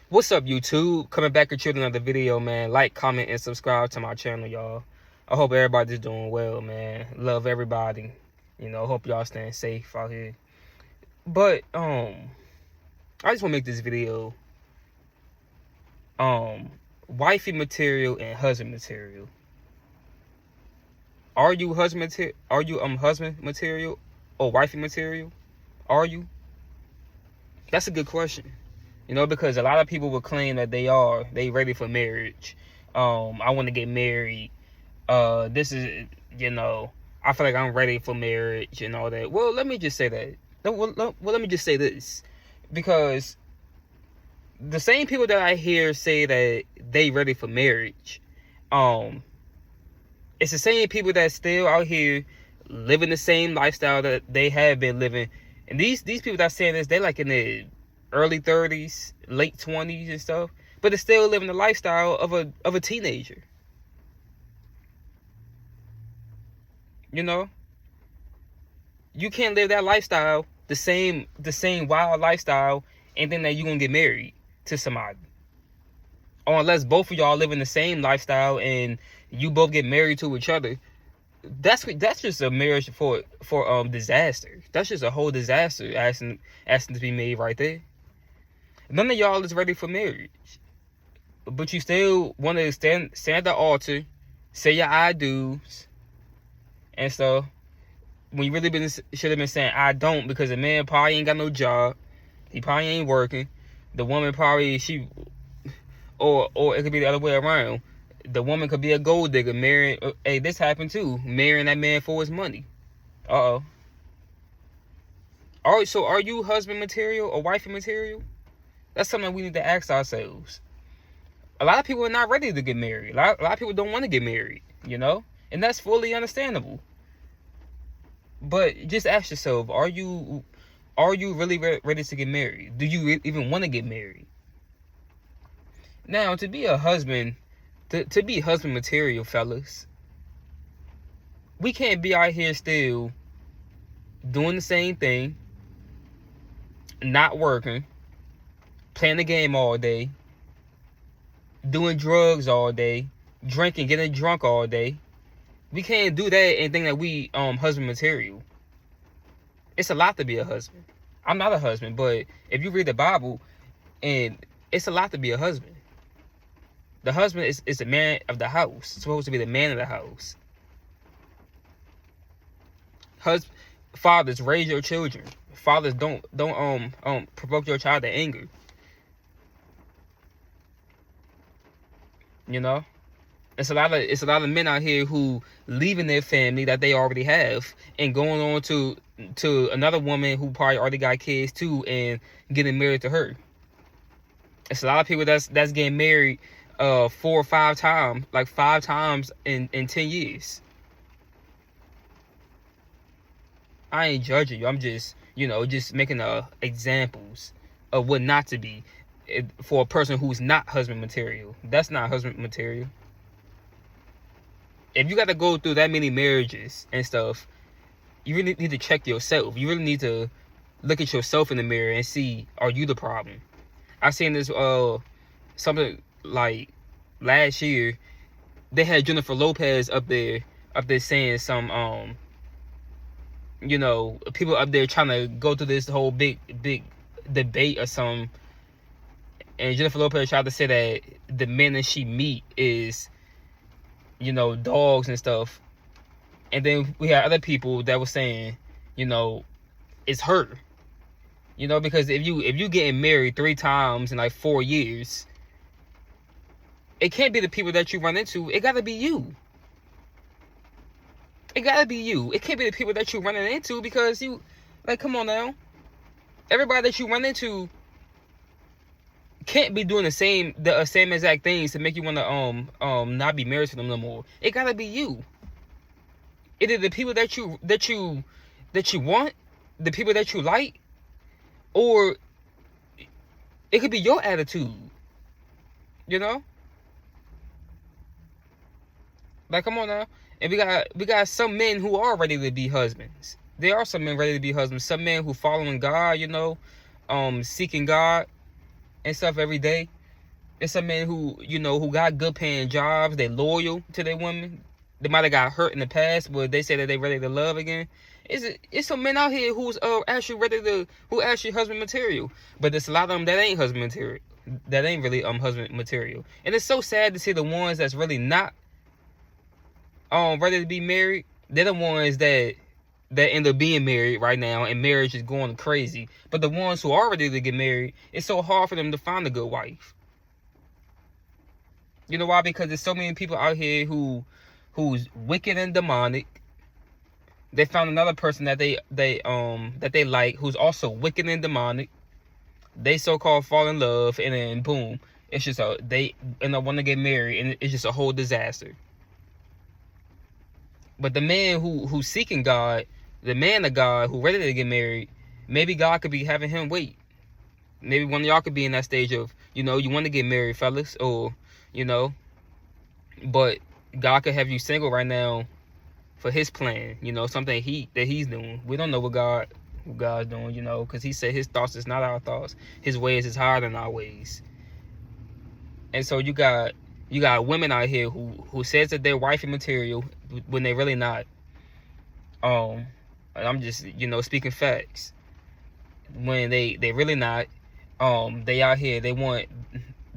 What's up, YouTube? Coming back at you with another video, man. Like, comment, and subscribe to my channel, y'all. I hope everybody's doing well, man. Love everybody. Hope y'all staying safe out here. But I just want to make this video wifey material and husband material. Are you husband material? Are you husband material or wifey material? Are you? That's a good question. Because a lot of people will claim that they ready for marriage. I want to get married. This is, I feel like I'm ready for marriage and all that. Well, let me just say that. Let me just say this. Because the same people that I hear say that they ready for marriage, it's the same people that still out here living the same lifestyle that they have been living. And these people that saying this, they like in their early 30s, late 20s and stuff, but they're still living the lifestyle of a teenager. You can't live that lifestyle, the same wild lifestyle, and then that you're gonna get married to somebody. Or unless both of y'all live in the same lifestyle and you both get married to each other. That's just a marriage for disaster. That's just a whole disaster asking to be made right there. None of y'all is ready for marriage, but you still want to stand at the altar, say your I do's and stuff, when you really should have been saying I don't, because the man probably ain't got no job, he probably ain't working. The woman probably or it could be the other way around. The woman could be a gold digger, marrying. Hey, this happened too, marrying that man for his money. All right, so are you husband material or wifey material? That's something we need to ask ourselves. A lot of people are not ready to get married. A lot of people don't want to get married, and that's fully understandable. But just ask yourself, are you really ready to get married? Do you even want to get married? Now, to be a husband, to be husband material, fellas, we can't be out here still doing the same thing, not working, playing the game all day, doing drugs all day, drinking, getting drunk all day. We can't do that and think that we husband material. It's a lot to be a husband. I'm not a husband, but if you read the Bible, and it's a lot to be a husband. The husband is the man of the house. It's supposed to be the man of the house. Fathers, raise your children. Fathers, don't provoke your child to anger. It's a lot of men out here who leaving their family that they already have and going on to another woman who probably already got kids too and getting married to her. It's a lot of people that's getting married 4 or 5 times, like 5 times in 10 years. I ain't judging you. I'm just, just making examples of what not to be for a person who's not husband material. That's not husband material. If you got to go through that many marriages and stuff, you really need to check yourself. You really need to look at yourself in the mirror and see, are you the problem? I seen this something like last year. They had Jennifer Lopez up there saying some people up there trying to go through this whole big debate or something, and Jennifer Lopez tried to say that the men that she meet is dogs and stuff. And then we had other people that were saying, it's her. Because if you getting married 3 times in like 4 years, it can't be the people that you run into. It gotta be you. It gotta be you. It can't be the people that you running into, because you, like, come on now. Everybody that you run into can't be doing the same exact things to make you want to not be married to them no more. It gotta be you. Either the people that you want, the people that you like, or it could be your attitude. Like, come on now. And we got some men who are ready to be husbands. There are some men ready to be husbands. Some men who following God, seeking God and stuff every day. It's some men who, who got good paying jobs. They loyal to their women. They might have got hurt in the past, but they say that they ready to love again. It's some men out here who's actually ready to, who actually husband material. But there's a lot of them that ain't husband material. That ain't really husband material. And it's so sad to see the ones that's really not ready to be married. They're the ones that end up being married right now, and marriage is going crazy. But the ones who are ready to get married, it's so hard for them to find a good wife. You know why? Because there's so many people out here who's wicked and demonic. They found another person that they like, who's also wicked and demonic. They so-called fall in love, and then boom, it's just they end up wanting to get married, and it's just a whole disaster. But the man who's seeking God, the man of God who ready to get married, maybe God could be having him wait. Maybe one of y'all could be in that stage of, you want to get married, fellas, or, but God could have you single right now for his plan, something that he's doing. We don't know what God's doing, because he said his thoughts is not our thoughts. His ways is higher than our ways. And so you got women out here who says that they're wifey material when they really not. I'm just, speaking facts. When they really not. They out here, they want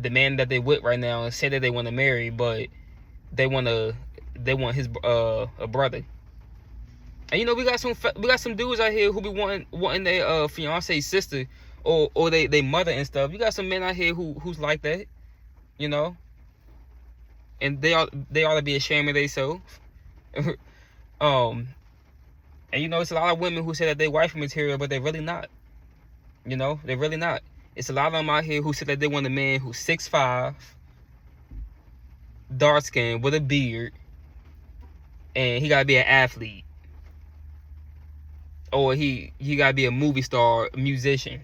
the man that they with right now and say that they want to marry, but they want his a brother. And we got some dudes out here who be wanting their fiance's sister or they mother and stuff. You got some men out here who's like that, and they ought to be ashamed of themselves. And it's a lot of women who say that they wifey material, but they're really not. They're really not. It's a lot of them out here who say that they want a man who's 6'5", dark skin with a beard, and he gotta be an athlete, or he gotta be a movie star, a musician.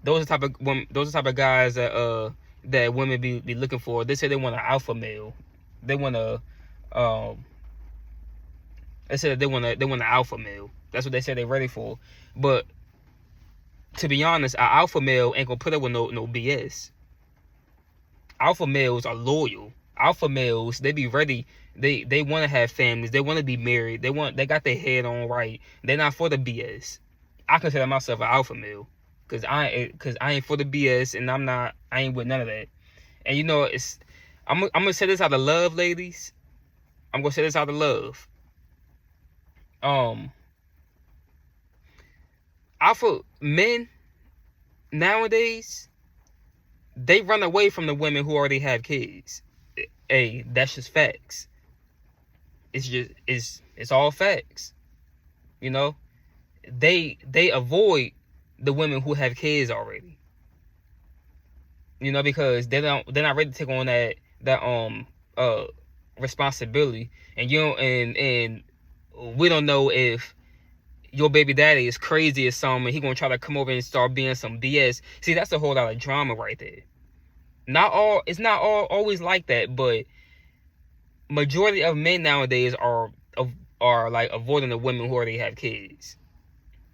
Those are the type of guys that women be looking for. They say they want an alpha male. They want they said they want an alpha male. That's what they say they're ready for. But to be honest, an alpha male ain't gonna put up with no BS. Alpha males are loyal. Alpha males, they be ready. They want to have families. They want to be married. They got their head on right. They're not for the BS. I consider myself an alpha male because I ain't for the BS, and I ain't with none of that. And I'm gonna say this out of love, ladies. I'm gonna say this out of love. Alpha men nowadays, they run away from the women who already have kids. Hey, that's just facts. It's all facts. They avoid the women who have kids already. Because they're not ready to take on that responsibility. And and we don't know if your baby daddy is crazy or something, he gonna try to come over and start being some BS. See, that's a whole lot of drama right there. It's not always like that, but majority of men nowadays are like avoiding the women who already have kids.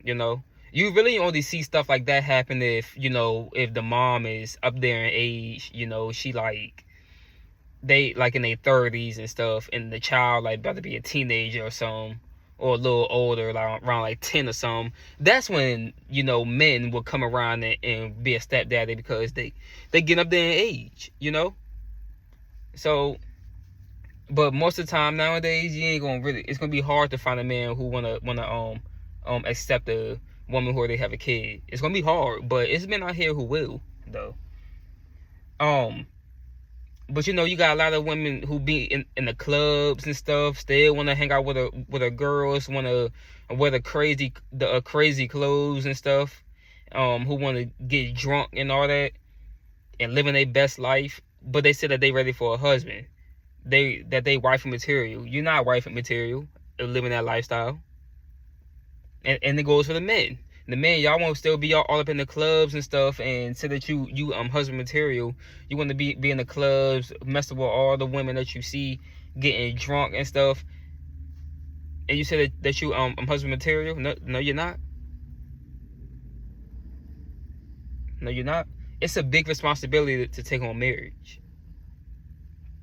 You really only see stuff like that happen if the mom is up there in age. She they like in their 30s and stuff, and the child like about to be a teenager or something, or a little older, like around like 10 or something. That's when men will come around and be a stepdaddy, because they get up there in age. So, but most of the time nowadays, you ain't gonna it's gonna be hard to find a man who wanna accept a woman who already have a kid. It's gonna be hard, but it's men out here who will though. But you got a lot of women who be in the clubs and stuff, still want to hang out with her girls, want to wear the crazy clothes and stuff, who want to get drunk and all that, and living their best life. But they say that they ready for a husband. They wifey material. You're not wifey material living that lifestyle. And it goes for the men. The men, y'all want to still be all up in the clubs and stuff, and say that you husband material. You want to be in the clubs, messing with all the women that you see getting drunk and stuff. And you say that you husband material. No, you're not. No, you're not. it's a big responsibility to take on marriage.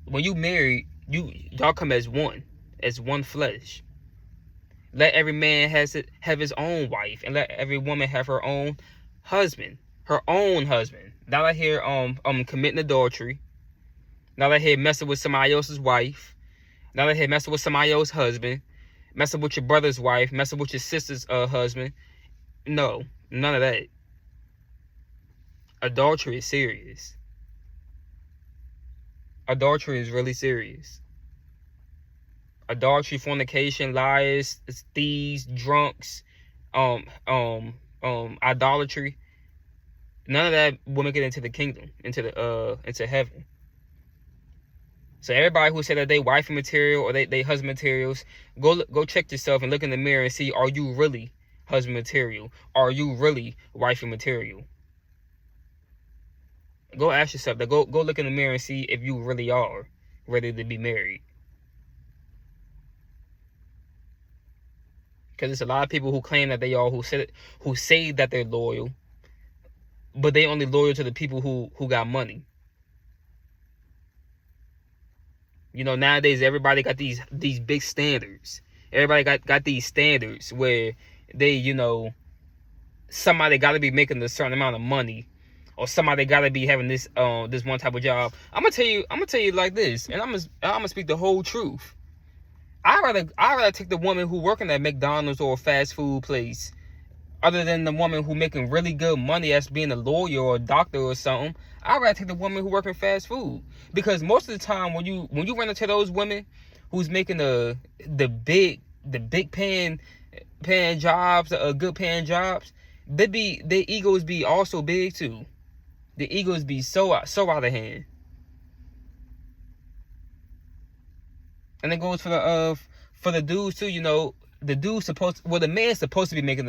When you married, y'all come as one flesh. Let every man have his own wife, and let every woman have her own husband. Not out here committing adultery. Not out here messing with somebody else's wife. Not out here messing with somebody else's husband. Messing with your brother's wife. Messing with your sister's husband. No, none of that. Adultery is serious. Adultery is really serious. Adultery, fornication, liars, thieves, drunks, idolatry. None of that will make it into the kingdom, into heaven. So everybody who said that they wifey material or they husband materials, go check yourself and look in the mirror and see, are you really husband material? Are you really wifey material? Go ask yourself that. Go look in the mirror and see if you really are ready to be married. Because there's a lot of people who claim that they are, who say that they're loyal, but they only loyal to the people who got money. You know, nowadays everybody got these big standards. Everybody got these standards where they, you know, somebody got to be making a certain amount of money, or somebody got to be having this one type of job. I'm gonna tell you like this, and I'm gonna speak the whole truth. I'd rather take the woman who working at McDonald's or a fast food place, other than the woman who making really good money as being a lawyer or a doctor or something. I'd rather take the woman who working fast food, because most of the time when you run into those women who's making the big paying jobs, good paying jobs, their egos be also big too. The egos be so out of hand. And it goes for the dudes too. You know, the man's supposed to be making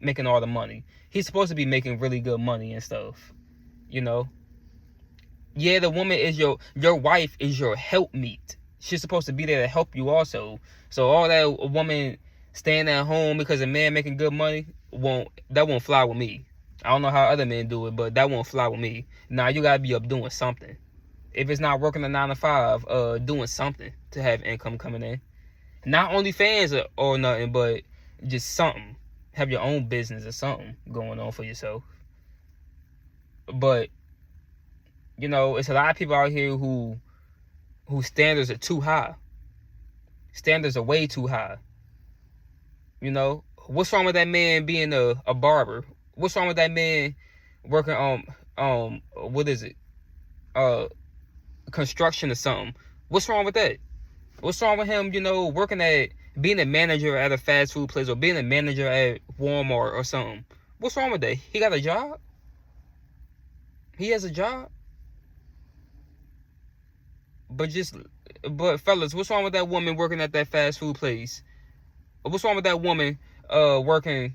making all the money. He's supposed to be making really good money and stuff. You know. Yeah, the woman is your wife is your helpmeet. She's supposed to be there to help you also. So all that a woman staying at home because a man making good money won't fly with me. I don't know how other men do it, but that won't fly with me. Nah, you gotta be up doing something. If it's not working a 9 to 5, doing something to have income coming in. Not OnlyFans or nothing, but just something. Have your own business or something going on for yourself. But, you know, it's a lot of people out here whose standards are too high. Standards are way too high. You know, what's wrong with that man being a barber? What's wrong with that man working on what is it? Construction or something. What's wrong with that? What's wrong with him, you know, being a manager at a fast food place, or being a manager at Walmart or something? What's wrong with that? He got a job? He has a job? But fellas, what's wrong with that woman working at that fast food place? What's wrong with that woman working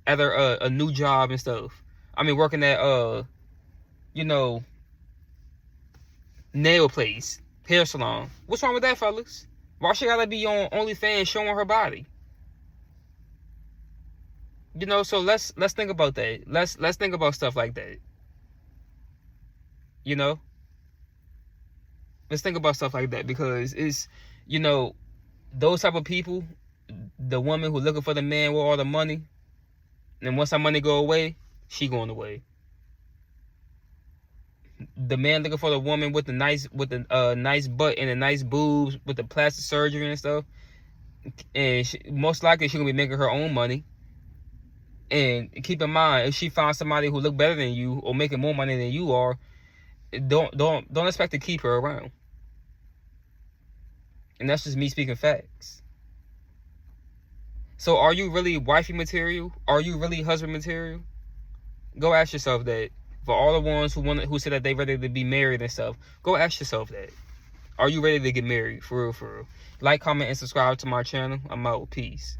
at a new job and stuff? I mean, working at you know, nail place, hair salon. What's wrong with that, fellas? Why she gotta be on OnlyFans showing her body? You know, so let's think about that. Let's think about stuff like that. You know? Let's think about stuff like that, because it's, you know, those type of people, the woman who looking for the man with all the money, and once that money go away, she going away. The man looking for the woman with the nice butt and the nice boobs with the plastic surgery and stuff, and most likely she gonna be making her own money. And keep in mind, if she finds somebody who look better than you or making more money than you are, don't expect to keep her around. And that's just me speaking facts. So are you really wifey material? Are you really husband material? Go ask yourself that. For all the ones who said that they ready to be married and stuff, go ask yourself that. Are you ready to get married? For real, for real. Like, comment, and subscribe to my channel. I'm out. Peace.